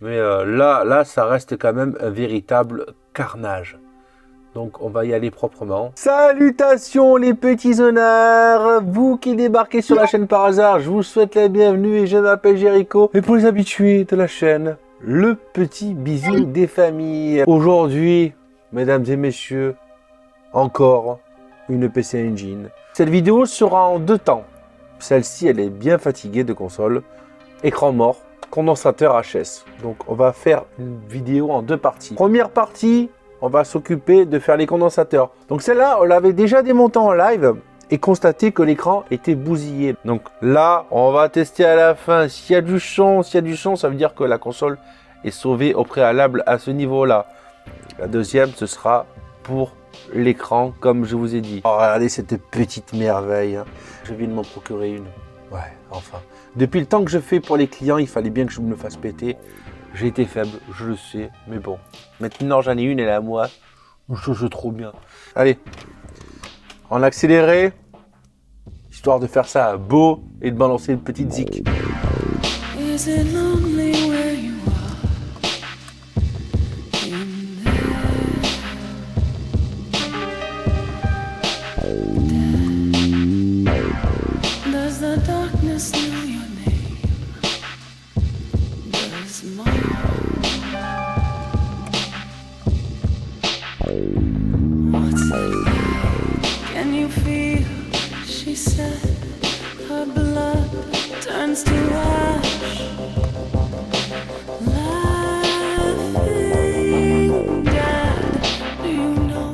Mais là, ça reste quand même un véritable carnage. Donc, on va y aller proprement. Salutations les petits honneurs! Vous qui débarquez sur la chaîne par hasard, je vous souhaite la bienvenue et je m'appelle Jericho. Et pour les habitués de la chaîne, le petit bisou des familles. Aujourd'hui, mesdames et messieurs, encore une PC Engine. Cette vidéo sera en deux temps. Celle-ci, elle est bien fatiguée de console. Écran mort, condensateur HS. Donc, on va faire une vidéo en deux parties. Première partie, on va s'occuper de faire les condensateurs. Donc celle-là, on l'avait déjà démonté en live et constaté que l'écran était bousillé. Donc là, on va tester à la fin s'il y a du son. S'il y a du son, ça veut dire que la console est sauvée au préalable à ce niveau-là. La deuxième, ce sera pour l'écran, comme je vous ai dit. Oh, regardez cette petite merveille. Je viens de m'en procurer une. Ouais, enfin. Depuis le temps que je fais pour les clients, il fallait bien que je me fasse péter. J'ai été faible, je le sais, mais bon. Maintenant, j'en ai une, elle est à moi. Je joue trop bien. Allez, en accéléré, histoire de faire ça beau et de balancer une petite zik. Is it lonely where you are? Does the darkness know your name? Does mine? What's it like? Can you feel? She said her blood turns to ash. Laughing, Dad, do you know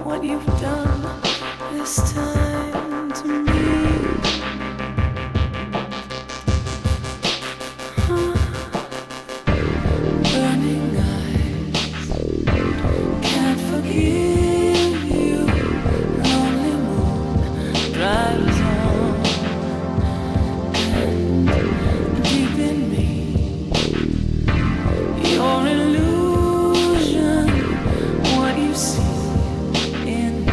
what you've done this time to me? Burning eyes, can't forgive you. Lonely moon drives on, and deep in me, your illusion, what you see in me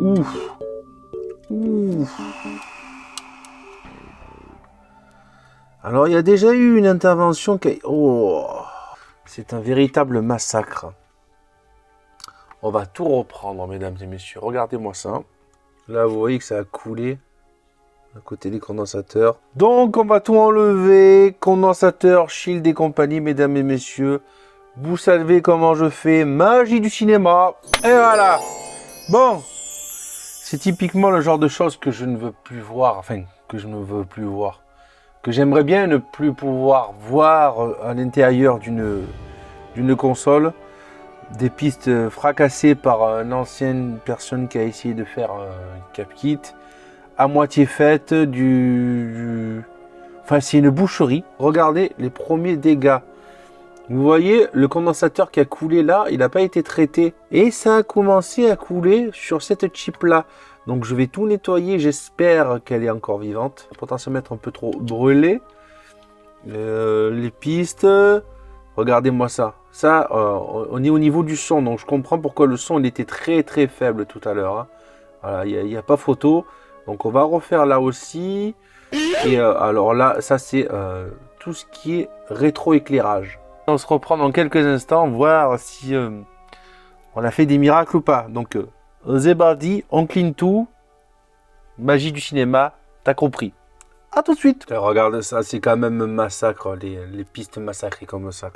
Ouf. Ouf. Alors, il y a déjà eu une intervention qui... Oh, c'est un véritable massacre. On va tout reprendre, mesdames et messieurs. Regardez-moi ça. Là, vous voyez que ça a coulé à côté des condensateurs. Donc, on va tout enlever. Condensateur, shield et compagnie, mesdames et messieurs. Vous savez comment je fais. Magie du cinéma. Et voilà. Bon. C'est typiquement le genre de choses que je ne veux plus voir. Enfin, que je ne veux plus voir. Que j'aimerais bien ne plus pouvoir voir à l'intérieur d'une console. Des pistes fracassées par une ancienne personne qui a essayé de faire un cap kit. À moitié faite, Enfin, c'est une boucherie. Regardez les premiers dégâts. Vous voyez, le condensateur qui a coulé là, il n'a pas été traité. Et ça a commencé à couler sur cette chip là. Donc je vais tout nettoyer, j'espère qu'elle est encore vivante. Potentiellement être un peu trop brûlée. Les pistes, regardez-moi ça. Ça, on est au niveau du son, donc je comprends pourquoi le son il était très très faible tout à l'heure. Hein. Voilà, il n'y a pas photo. Donc on va refaire là aussi. Et alors là, ça c'est tout ce qui est rétroéclairage. On se reprend dans quelques instants, voir si on a fait des miracles ou pas. Donc, Zebardi, on clean tout. Magie du cinéma, t'as compris. A tout de suite. Regarde ça, c'est quand même un massacre, les pistes massacrées comme ça.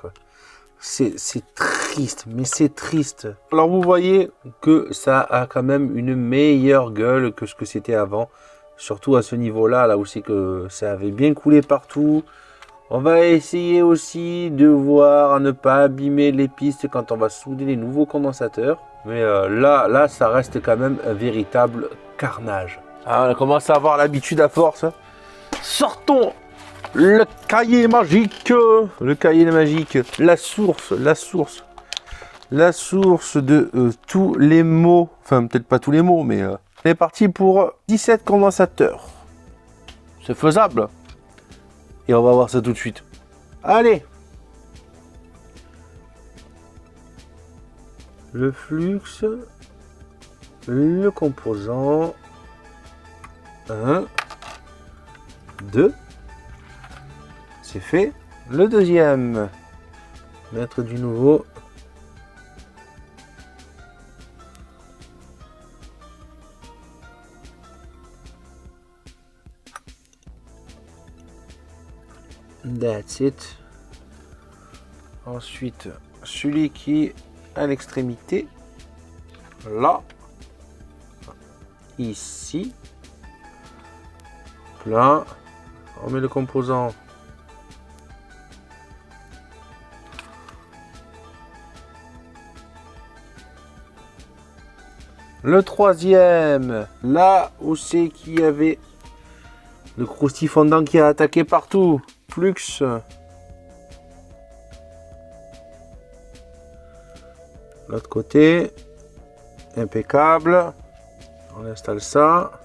C'est triste, mais c'est triste. Alors, vous voyez que ça a quand même une meilleure gueule que ce que c'était avant. Surtout à ce niveau-là, là où c'est que ça avait bien coulé partout. On va essayer aussi de voir à ne pas abîmer les pistes quand on va souder les nouveaux condensateurs. Mais là, ça reste quand même un véritable carnage. Ah, on commence à avoir l'habitude à force. Sortons le cahier magique. Le cahier magique. La source de tous les mots. Enfin, peut-être pas tous les mots, mais on est parti pour 17 condensateurs. C'est faisable. Et on va voir ça tout de suite. Allez. Le flux, le composant, 1, 2, c'est fait. Le deuxième, mettre du nouveau. That's it. Ensuite, celui qui est à l'extrémité, là, ici, plein. On met le composant. Le troisième, là où c'est qu'il y avait le croustillant fondant qui a attaqué partout. Flux. L'autre côté. Impeccable. On installe ça.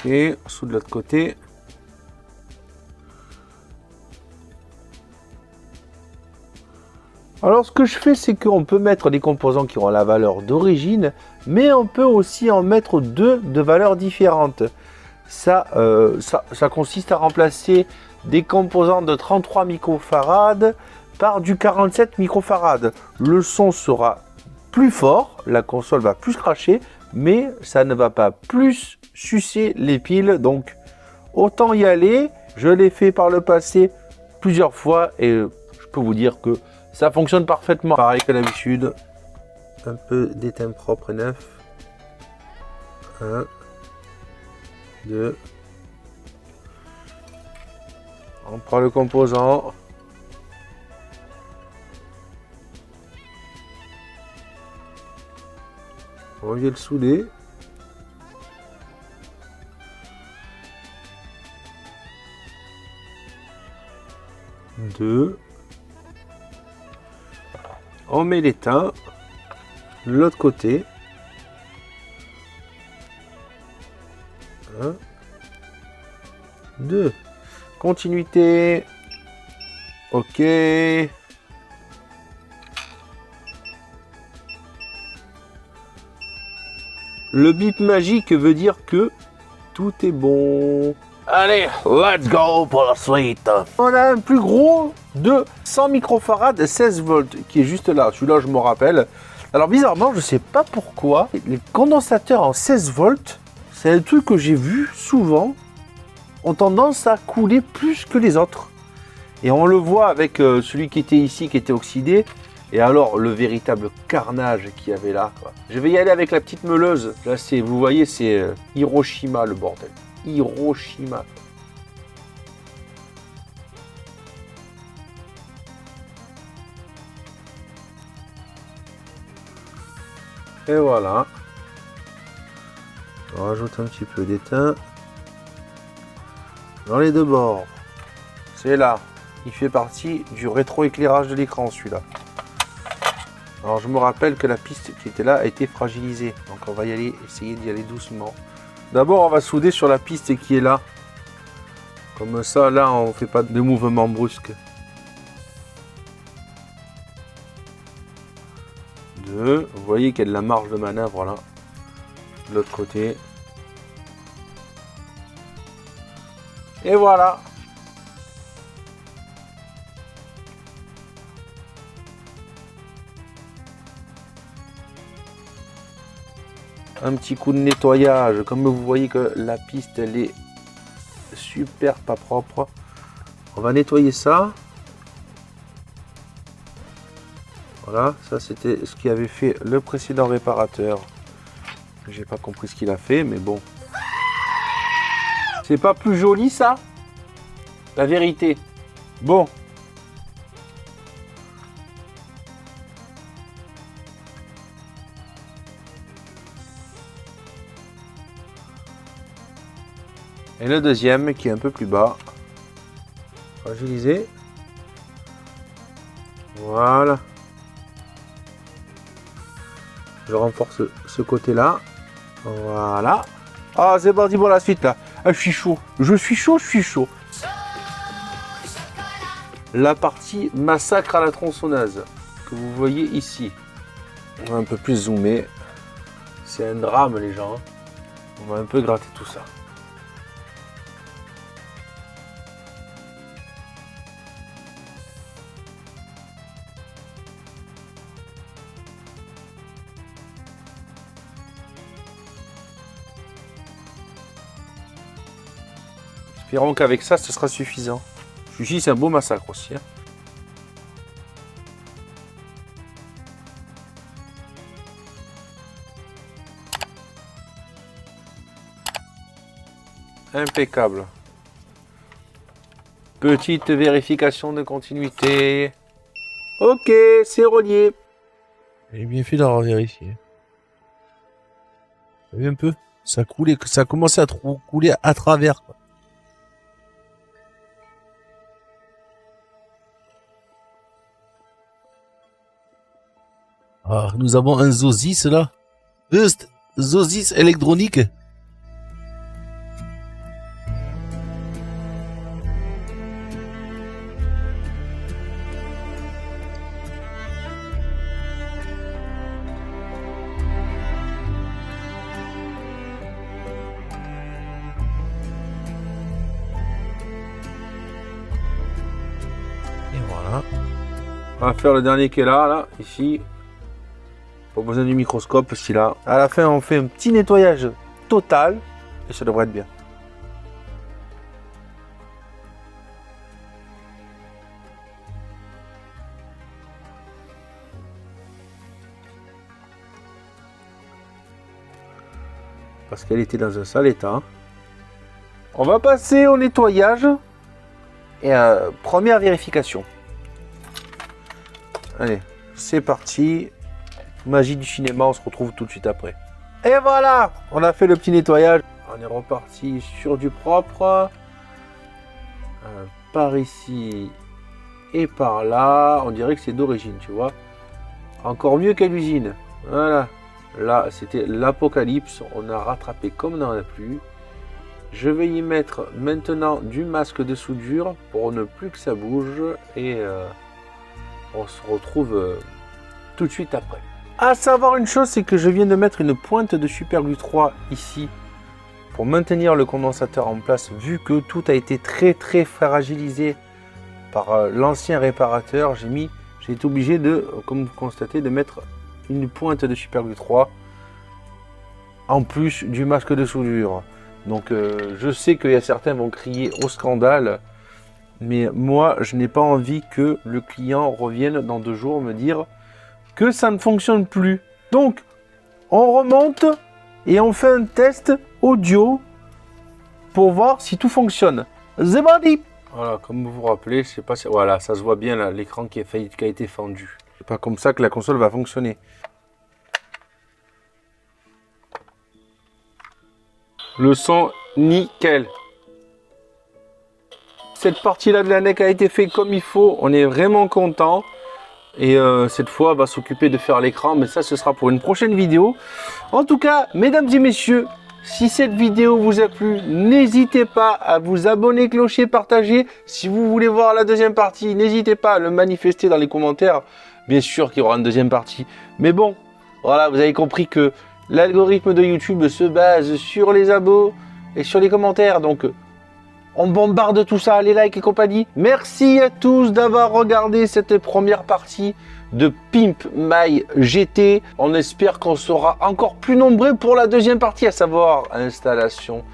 Ok, sous de l'autre côté. Alors ce que je fais, c'est qu'on peut mettre des composants qui ont la valeur d'origine, mais on peut aussi en mettre deux de valeurs différentes. Ça consiste à remplacer des composants de 33 microfarad par du 47 microfarad. Le son sera plus fort, la console va plus cracher, mais ça ne va pas plus sucer les piles, donc autant y aller. Je l'ai fait par le passé plusieurs fois et je peux vous dire que ça fonctionne parfaitement. Pareil que d'habitude, un peu d'étain propre et neuf. 1, 2. On prend le composant. On vient le souder. Deux. On met l'étain. L'autre côté. 1, 2. Continuité. Ok. Le bip magique veut dire que tout est bon. Allez, let's go pour la suite. On a un plus gros de 100 microfarad 16 volts qui est juste là. Celui-là, je me rappelle. Alors bizarrement, je sais pas pourquoi, les condensateurs en 16 volts, c'est un truc que j'ai vu souvent, ont tendance à couler plus que les autres. Et on le voit avec celui qui était ici, qui était oxydé. Et alors, le véritable carnage qu'il y avait là, quoi. Je vais y aller avec la petite meuleuse. Là, vous voyez, c'est Hiroshima, le bordel. Hiroshima. Et voilà. On rajoute un petit peu d'étain. Dans les deux bords. C'est là. Il fait partie du rétroéclairage de l'écran, celui-là. Alors je me rappelle que la piste qui était là a été fragilisée. Donc on va y aller, essayer d'y aller doucement. D'abord on va souder sur la piste qui est là. Comme ça, là on ne fait pas de mouvement brusque. 2. Vous voyez qu'il y a de la marge de manœuvre là. De l'autre côté. Et voilà. Un petit coup de nettoyage, comme vous voyez que la piste elle est super pas propre. On va nettoyer ça. Voilà, ça c'était ce qu'avait fait le précédent réparateur. J'ai pas compris ce qu'il a fait, mais bon. C'est pas plus joli ça? La vérité. Bon. Et le deuxième qui est un peu plus bas. Fragilisé. Voilà. Je renforce ce côté-là. Voilà. Ah, c'est parti pour la suite là. Ah, je suis chaud. Je suis chaud, je suis chaud. La partie massacre à la tronçonneuse que vous voyez ici. On va un peu plus zoomer. C'est un drame, les gens. On va un peu gratter tout ça. Espérons qu'avec ça, ce sera suffisant. Celui-ci, c'est un beau massacre aussi. Hein. Impeccable. Petite vérification de continuité. Ok, c'est relié. J'ai bien fait d'avoir vérifié. Vous voyez un peu? Ça coulait, ça a commencé à couler à travers. Quoi. Ah, nous avons un Zosis là. Zosis électronique. Et voilà. On va faire le dernier qui est là, ici. Pas besoin du microscope, celui-là. À la fin, on fait un petit nettoyage total. Et ça devrait être bien. Parce qu'elle était dans un sale état. On va passer au nettoyage. Et première vérification. Allez, c'est parti. Magie du cinéma, on se retrouve tout de suite après. Et voilà, on a fait le petit nettoyage. On est reparti sur du propre. Par ici et par là. On dirait que c'est d'origine, tu vois. Encore mieux qu'à l'usine. Voilà. Là, c'était l'apocalypse. On a rattrapé comme dans la pluie. Je vais y mettre maintenant du masque de soudure pour ne plus que ça bouge. Et on se retrouve tout de suite après. À savoir une chose, c'est que je viens de mettre une pointe de Super Glue 3 ici pour maintenir le condensateur en place, vu que tout a été très fragilisé par l'ancien réparateur. J'ai été obligé de, comme vous constatez, de mettre une pointe de Super Glue 3 en plus du masque de soudure. Donc je sais qu'il y a certains vont crier au scandale, mais moi je n'ai pas envie que le client revienne dans 2 jours me dire que ça ne fonctionne plus. Donc, on remonte et on fait un test audio pour voir si tout fonctionne. C'est parti. Voilà, comme vous vous rappelez, je sais pas si... Voilà, ça se voit bien là, l'écran qui a été fendu. C'est pas comme ça que la console va fonctionner. Le son, nickel. Cette partie-là de la NEC a été faite comme il faut. On est vraiment content. Et cette fois, on va s'occuper de faire l'écran, mais ça, ce sera pour une prochaine vidéo. En tout cas, mesdames et messieurs, si cette vidéo vous a plu, n'hésitez pas à vous abonner, clocher, partager. Si vous voulez voir la deuxième partie, n'hésitez pas à le manifester dans les commentaires. Bien sûr qu'il y aura une deuxième partie. Mais bon, voilà, vous avez compris que l'algorithme de YouTube se base sur les abos et sur les commentaires. Donc, on bombarde tout ça, les likes et compagnie. Merci à tous d'avoir regardé cette première partie de Pimp My GT. On espère qu'on sera encore plus nombreux pour la deuxième partie, à savoir l'installation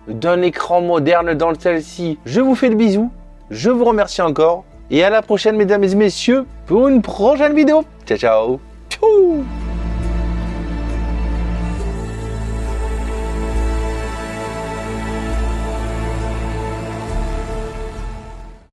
d'un écran moderne dans celle-ci. Je vous fais de bisous, je vous remercie encore et à la prochaine mesdames et messieurs pour une prochaine vidéo. Ciao ciao. Tchou.